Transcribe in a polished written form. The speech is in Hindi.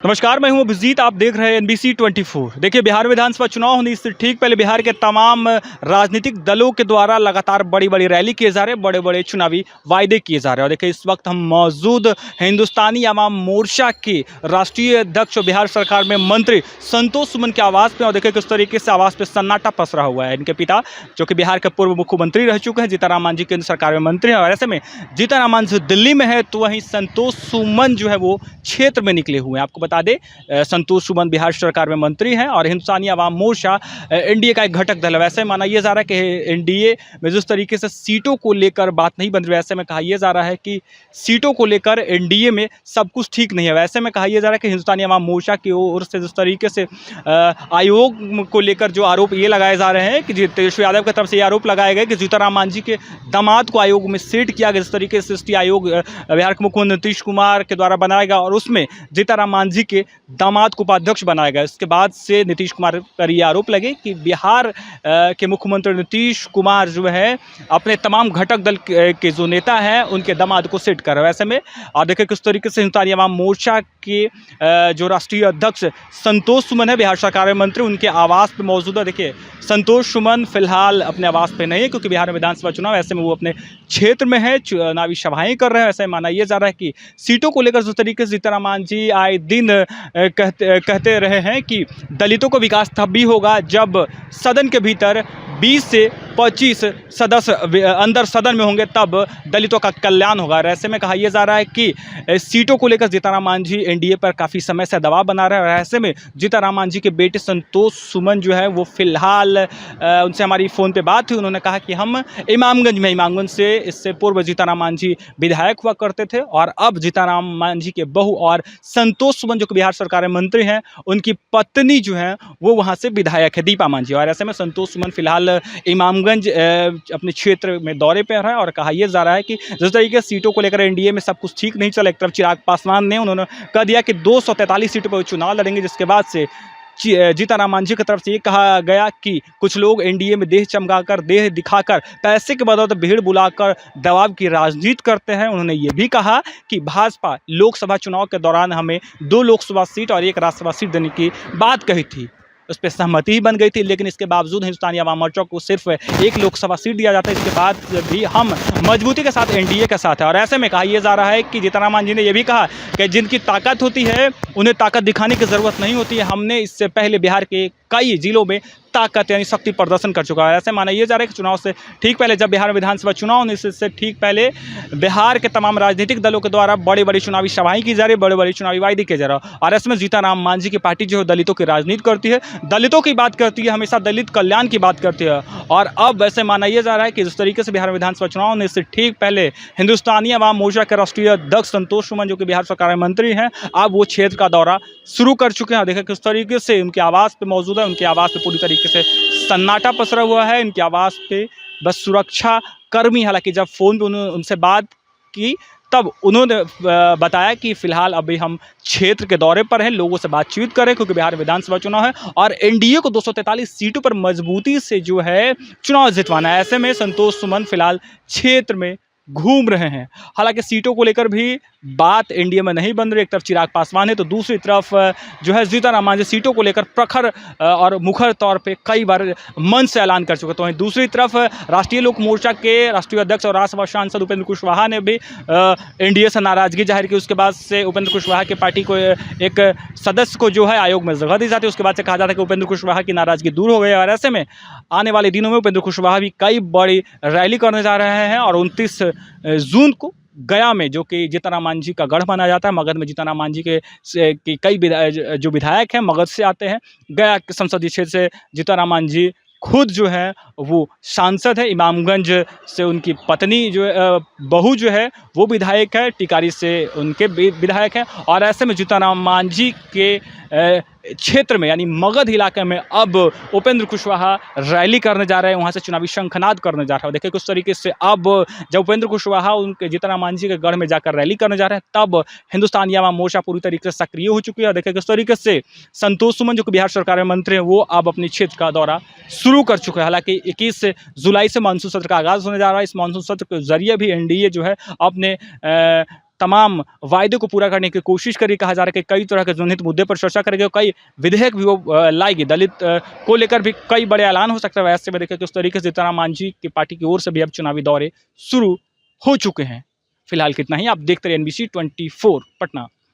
नमस्कार, मैं हूं अभिजीत। आप देख रहे हैं NBC 24। देखिए, बिहार विधानसभा चुनाव होने से ठीक पहले बिहार के तमाम राजनीतिक दलों के द्वारा लगातार बड़ी-बड़ी रैली किए जा रहे हैं, बड़े-बड़े चुनावी वायदे किए जा रहे हैं। और देखिए, इस वक्त हम मौजूद हिंदुस्तानी अवाम मोर्चा के राष्ट्रीय अध्यक्ष और बिहार सरकार में मंत्री संतोष सुमन के आवास पे। और देखिए, किस तरीके से आवास पे सन्नाटा पसरा हुआ है। इनके पिता, जो कि बिहार के पूर्व मुख्यमंत्री रह चुके हैं, जीतन राम मांझी, केंद्र सरकार में मंत्री हैं। और ऐसे में जीतन राम मांझी दिल्ली में है, तो वहीं संतोष सुमन जो है वो क्षेत्र में निकले हुए हैं। आपको बता दें, संतोष सुमन बिहार सरकार में मंत्री हैं और हिंदुस्तानी अवाम मोर्चा एनडीए का एक घटक दल है। वैसे माना यह जा रहा है कि एनडीए में जिस तरीके से सीटों को लेकर बात नहीं बन रही, वैसे में कहा यह जा रहा है कि सीटों को लेकर एनडीए में सब कुछ ठीक नहीं है। वैसे में कहा यह जा रहा है कि हिंदुस्तानी अवाम मोर्चा की ओर से जिस तरीके से आयोग को लेकर जो आरोप ये लगाए जा रहे हैं कि तेजस्वी यादव की तरफ से ये आरोप लगाए गए कि जीतन राम मांझी के दामाद को आयोग में सेट किया गया। जिस तरीके से सृष्टि आयोग बिहार के मुख्यमंत्री नीतीश कुमार के द्वारा बनाया गया और उसमें जीतन राम मांझी के दामाद को उपाध्यक्ष बनाया गया। इसके बाद से नीतीश कुमार पर ये आरोप लगे कि बिहार के मुख्यमंत्री नीतीश कुमार जो है अपने तमाम घटक दल के जो नेता हैं उनके दामाद को सेट कर रहे हैं। वैसे में और देखिए किस तरीके से हिंदुस्तानी अवाम मोर्चा के जो राष्ट्रीय अध्यक्ष संतोष सुमन है, बिहार सरकार में मंत्री, उनके आवास पर मौजूद है। देखिए, संतोष सुमन फिलहाल अपने आवास पे नहीं है क्योंकि बिहार में विधानसभा चुनाव, ऐसे में वो अपने क्षेत्र में है, चुनावी सभाएं कर रहे हैं। ऐसे माना यह जा रहा है कि सीटों को लेकर जिस तरीके से जीतन राम मांझी आए दिन कहते रहे हैं कि दलितों को विकास तब भी होगा जब सदन के भीतर 20 से 25 सदस्य अंदर सदन में होंगे, तब दलितों का कल्याण होगा। ऐसे में कहा यह जा रहा है कि सीटों को लेकर जीतन राम मांझी एनडीए पर काफ़ी समय से दबाव बना रहे हैं। और ऐसे में जीतन राम मांझी के बेटे संतोष सुमन जो है वो फिलहाल उनसे हमारी फ़ोन पे बात हुई। उन्होंने कहा कि हम इमामगंज से इससे पूर्व जीतन राम मांझी विधायक हुआ करते थे और अब जीतन राम मांझी के बहू और संतोष सुमन जो कि बिहार सरकार में मंत्री हैं, उनकी पत्नी जो है वो वहाँ से विधायक है, दीपा मांझी। और ऐसे में संतोष सुमन फिलहाल इमामगंज अपने क्षेत्र में दौरे पर है। और कहा यह जा रहा है कि जिस तरीके से सीटों को लेकर एनडीए में सब कुछ ठीक नहीं चला, एक तरफ चिराग पासवान ने उन्होंने कह दिया कि 243 सीटों पर चुनाव लड़ेंगे, जिसके बाद से जीतन राम मांझी की तरफ से ये कहा गया कि कुछ लोग एनडीए में देह चमकाकर, देह दिखाकर, पैसे के बदौलत भीड़ बुलाकर दबाव की राजनीति करते हैं। उन्होंने ये भी कहा कि भाजपा लोकसभा चुनाव के दौरान हमें 2 लोकसभा सीट और 1 राज्यसभा सीट देने की बात कही थी, उस पर सहमति ही बन गई थी, लेकिन इसके बावजूद हिंदुस्तानी अवाम मोर्चा को सिर्फ 1 लोकसभा सीट दिया जाता है। इसके बाद भी हम मजबूती के साथ एनडीए के साथ है। और ऐसे में कहा यह जा रहा है कि जीतन राम मांझी ने यह भी कहा कि जिनकी ताकत होती है उन्हें ताकत दिखाने की ज़रूरत नहीं होती है। हमने इससे पहले बिहार के कई जिलों में ताकत यानी शक्ति प्रदर्शन कर चुका है। ऐसे माना यह जा रहा है कि चुनाव से ठीक पहले, जब बिहार में विधानसभा चुनाव होने से ठीक पहले बिहार के तमाम राजनीतिक दलों के द्वारा बड़ी बड़ी चुनावी सभाएं की जा रही है, बड़े बड़े चुनावी वायदे किए जा रहे हैं। और इसमें जीतन राम मांझी की पार्टी जो है दलितों की राजनीति करती है, दलितों की बात करती है, हमेशा दलित कल्याण की बात करती है। और अब ऐसे माना यह जा रहा है कि जिस तरीके से बिहार में विधानसभा चुनाव होने से ठीक पहले हिंदुस्तानी अवाम मोर्चा के राष्ट्रीय अध्यक्ष संतोष सुमन जो कि बिहार सरकार में मंत्री हैं, अब वो क्षेत्र का दौरा शुरू कर चुके हैं। देखिए किस तरीके से उनके आवास पे मौजूद है, उनके आवास पे पूरी तरीके से सन्नाटा पसरा हुआ है। इनके आवास पे बस सुरक्षा कर्मी, हालांकि जब फ़ोन पे उनसे बात की तब उन्होंने बताया कि फ़िलहाल अभी हम क्षेत्र के दौरे पर हैं, लोगों से बातचीत करें, क्योंकि बिहार विधानसभा चुनाव है और एनडीए को 243 सीटों पर मजबूती से जो है चुनाव जितवाना है। ऐसे में संतोष सुमन फिलहाल क्षेत्र में घूम रहे हैं। हालांकि सीटों को लेकर भी बात एनडीए में नहीं बन रही। एक तरफ चिराग पासवान है तो दूसरी तरफ जो है जीतन राम मांझी सीटों को लेकर प्रखर और मुखर तौर पे कई बार मन से ऐलान कर चुके। तो वहीं दूसरी तरफ राष्ट्रीय लोक मोर्चा के राष्ट्रीय अध्यक्ष और राज्यसभा सांसद उपेंद्र कुशवाहा ने भी एनडीए से नाराजगी जाहिर की। उसके बाद से उपेंद्र कुशवाहा की पार्टी को एक सदस्य को जो है आयोग में जगह दी जाती है। उसके बाद से कहा जाता है कि उपेंद्र कुशवाहा की नाराजगी दूर हो गई। और ऐसे में आने वाले दिनों में उपेंद्र कुशवाहा भी कई बड़ी रैली करने जा रहे हैं। और 29 जून को गया में, जो कि जीतन राम मांझी का गढ़ माना जाता है, मगध में जीतन राम मांझी के कई जो विधायक हैं मगध से आते हैं। गया संसदीय क्षेत्र से जीतन राम मांझी खुद जो है वो सांसद है। इमामगंज से उनकी पत्नी जो बहू जो है वो विधायक है, टिकारी से उनके विधायक हैं। और ऐसे में जीतन राम मांझी के क्षेत्र में यानी मगध इलाके में अब उपेंद्र कुशवाहा रैली करने जा रहे हैं, वहाँ से चुनावी शंखनाद करने जा रहे हैं। देखिए किस तरीके से अब जब उपेंद्र कुशवाहा उनके जीतन राम मांझी के गढ़ में जाकर रैली करने जा रहे हैं, तब हिंदुस्तानी अवाम मोर्चा पूरी तरीके से सक्रिय हो चुकी है। देखिए किस तरीके से संतोष सुमन जो कि बिहार सरकार में मंत्री हैं, वो अब अपने क्षेत्र का दौरा शुरू कर चुके हैं। हालांकि 21 जुलाई से मानसून सत्र का आगाज़ होने जा रहा है। इस मानसून सत्र के जरिए भी एनडीए जो है अपने तमाम वायदे को पूरा करने की कोशिश करेगी। कहा जा रहा है कि कई तरह के जनहित मुद्दे पर चर्चा करेगी और कई विधेयक भी वो लाएगी। दलित को लेकर भी कई बड़े ऐलान हो सकते हैं। वैसे में देखिए किस तरीके से जीतन राम मांझी की पार्टी की ओर से भी अब चुनावी दौरे शुरू हो चुके हैं। फिलहाल कितना ही, आप देखते रहिए NBC 24 पटना।